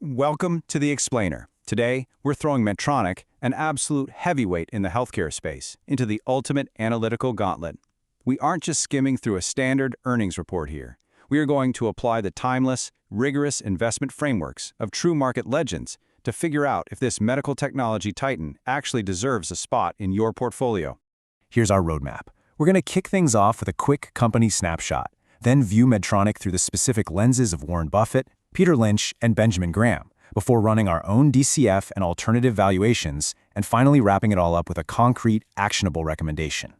Welcome to The Explainer. Today, we're throwing Medtronic, an absolute heavyweight in the healthcare space, into the ultimate analytical gauntlet. We aren't just skimming through a standard earnings report here. We are going to apply the timeless, rigorous investment frameworks of true market legends to figure out if this medical technology titan actually deserves a spot in your portfolio. Here's our roadmap. We're going to kick things off with a quick company snapshot, then view Medtronic through the specific lenses of Warren Buffett, Peter Lynch, and Benjamin Graham, before running our own DCF and alternative valuations, and finally wrapping it all up with a concrete, actionable recommendation.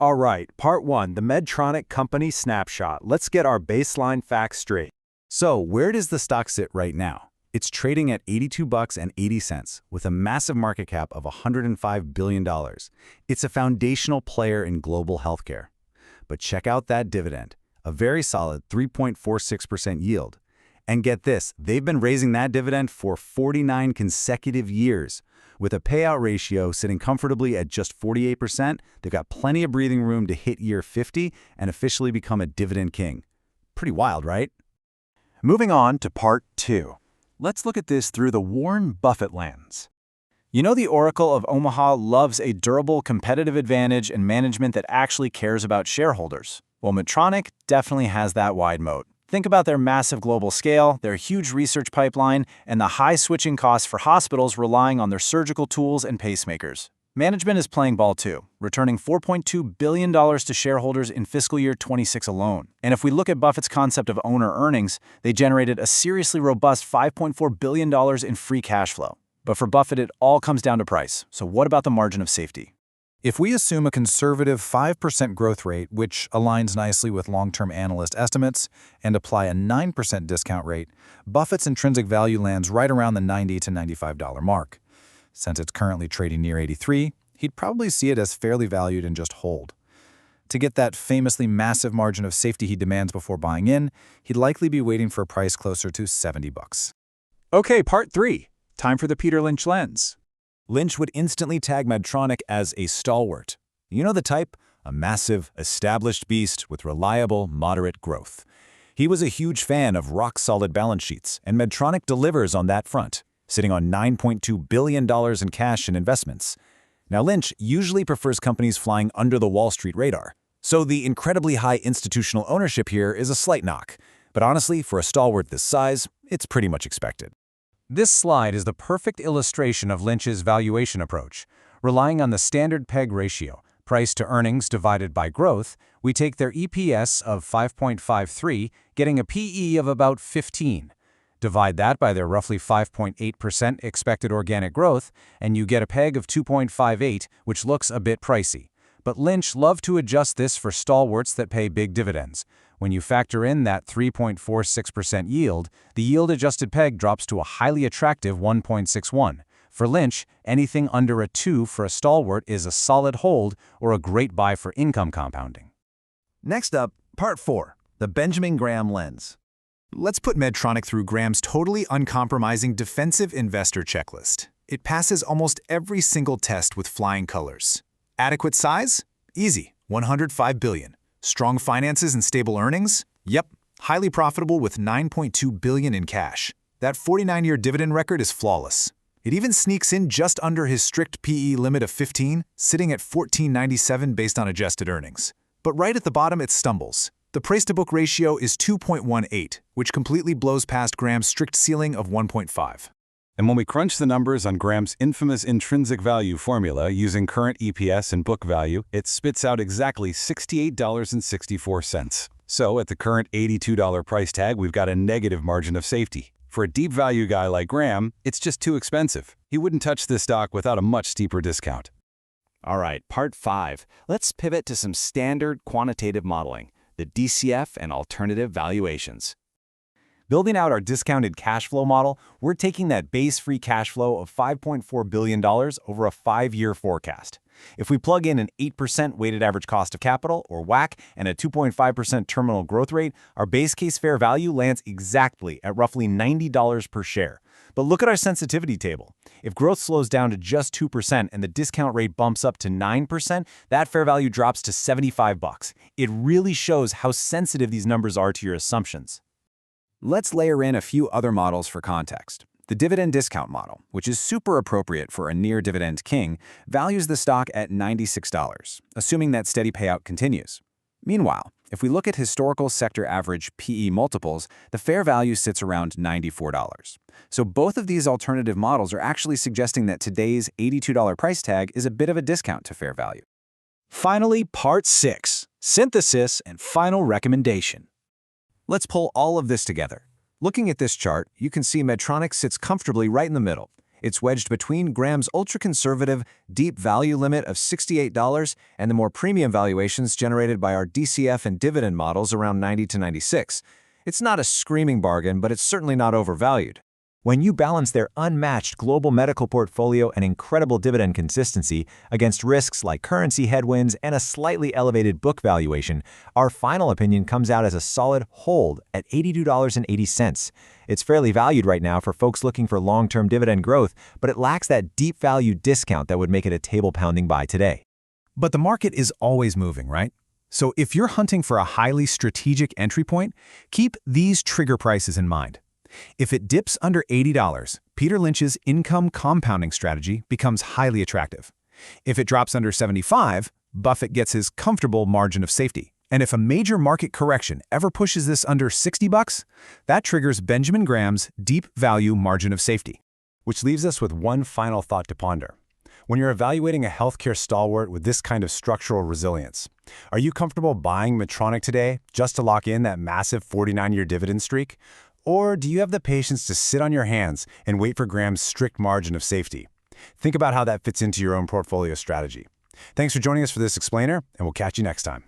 All right, Part 1, the Medtronic Company Snapshot. Let's get our baseline facts straight. So, where does the stock sit right now? It's trading at $82.80 with a massive market cap of $105 billion. It's a foundational player in global healthcare. But check out that dividend, a very solid 3.46% yield. And get this, they've been raising that dividend for 49 consecutive years. With a payout ratio sitting comfortably at just 48%, they've got plenty of breathing room to hit year 50 and officially become a dividend king. Pretty wild, right? Moving on to Part 2. Let's look at this through the Warren Buffett lens. You know, the Oracle of Omaha loves a durable competitive advantage and management that actually cares about shareholders. Well, Medtronic definitely has that wide moat. Think about their massive global scale, their huge research pipeline, and the high switching costs for hospitals relying on their surgical tools and pacemakers. Management is playing ball too, returning $4.2 billion to shareholders in fiscal year 26 alone. And if we look at Buffett's concept of owner earnings, they generated a seriously robust $5.4 billion in free cash flow. But for Buffett, it all comes down to price. So what about the margin of safety? If we assume a conservative 5% growth rate, which aligns nicely with long-term analyst estimates, and apply a 9% discount rate, Buffett's intrinsic value lands right around the $90 to $95 mark. Since it's currently trading near 83, he'd probably see it as fairly valued and just hold. To get that famously massive margin of safety he demands before buying in, he'd likely be waiting for a price closer to $70. Okay, Part 3. Time for the Peter Lynch lens. Lynch would instantly tag Medtronic as a stalwart. You know the type? A massive, established beast with reliable, moderate growth. He was a huge fan of rock-solid balance sheets, and Medtronic delivers on that front, sitting on $9.2 billion in cash and investments. Now, Lynch usually prefers companies flying under the Wall Street radar, so the incredibly high institutional ownership here is a slight knock. But honestly, for a stalwart this size, it's pretty much expected. This slide is the perfect illustration of Lynch's valuation approach. Relying on the standard PEG ratio, price to earnings divided by growth, we take their EPS of 5.53, getting a PE of about 15. Divide that by their roughly 5.8% expected organic growth, and you get a PEG of 2.58, which looks a bit pricey. But Lynch loved to adjust this for stalwarts that pay big dividends. When you factor in that 3.46% yield, the yield-adjusted PEG drops to a highly attractive 1.61. For Lynch, anything under a 2 for a stalwart is a solid hold or a great buy for income compounding. Next up, Part 4, the Benjamin Graham lens. Let's put Medtronic through Graham's totally uncompromising defensive investor checklist. It passes almost every single test with flying colors. Adequate size? Easy, $105 billion. Strong finances and stable earnings? Yep, highly profitable with $9.2 billion in cash. That 49-year dividend record is flawless. It even sneaks in just under his strict PE limit of 15, sitting at $14.97 based on adjusted earnings. But right at the bottom, it stumbles. The price-to-book ratio is 2.18, which completely blows past Graham's strict ceiling of 1.5. And when we crunch the numbers on Graham's infamous intrinsic value formula using current EPS and book value, it spits out exactly $68.64. So at the current $82 price tag, we've got a negative margin of safety. For a deep value guy like Graham, it's just too expensive. He wouldn't touch this stock without a much steeper discount. All right, Part 5. Let's pivot to some standard quantitative modeling, the DCF and alternative valuations. Building out our discounted cash flow model, we're taking that base free cash flow of $5.4 billion over a 5-year forecast. If we plug in an 8% weighted average cost of capital, or WACC, and a 2.5% terminal growth rate, our base case fair value lands exactly at roughly $90 per share. But look at our sensitivity table. If growth slows down to just 2% and the discount rate bumps up to 9%, that fair value drops to $75. It really shows how sensitive these numbers are to your assumptions. Let's layer in a few other models for context. The dividend discount model, which is super appropriate for a near-dividend king, values the stock at $96, assuming that steady payout continues. Meanwhile, if we look at historical sector average PE multiples, the fair value sits around $94. So both of these alternative models are actually suggesting that today's $82 price tag is a bit of a discount to fair value. Finally, Part 6, Synthesis and Final Recommendation. Let's pull all of this together. Looking at this chart, you can see Medtronic sits comfortably right in the middle. It's wedged between Graham's ultra-conservative, deep value limit of $68 and the more premium valuations generated by our DCF and dividend models around $90 to $96. It's not a screaming bargain, but it's certainly not overvalued. When you balance their unmatched global medical portfolio and incredible dividend consistency against risks like currency headwinds and a slightly elevated book valuation, our final opinion comes out as a solid hold at $82.80. It's fairly valued right now for folks looking for long-term dividend growth, but it lacks that deep value discount that would make it a table-pounding buy today. But the market is always moving, right? So if you're hunting for a highly strategic entry point, keep these trigger prices in mind. If it dips under $80, Peter Lynch's income compounding strategy becomes highly attractive. If it drops under $75, Buffett gets his comfortable margin of safety. And if a major market correction ever pushes this under $60, that triggers Benjamin Graham's deep value margin of safety. Which leaves us with one final thought to ponder. When you're evaluating a healthcare stalwart with this kind of structural resilience, are you comfortable buying Medtronic today just to lock in that massive 49-year dividend streak? Or do you have the patience to sit on your hands and wait for Graham's strict margin of safety? Think about how that fits into your own portfolio strategy. Thanks for joining us for this explainer, and we'll catch you next time.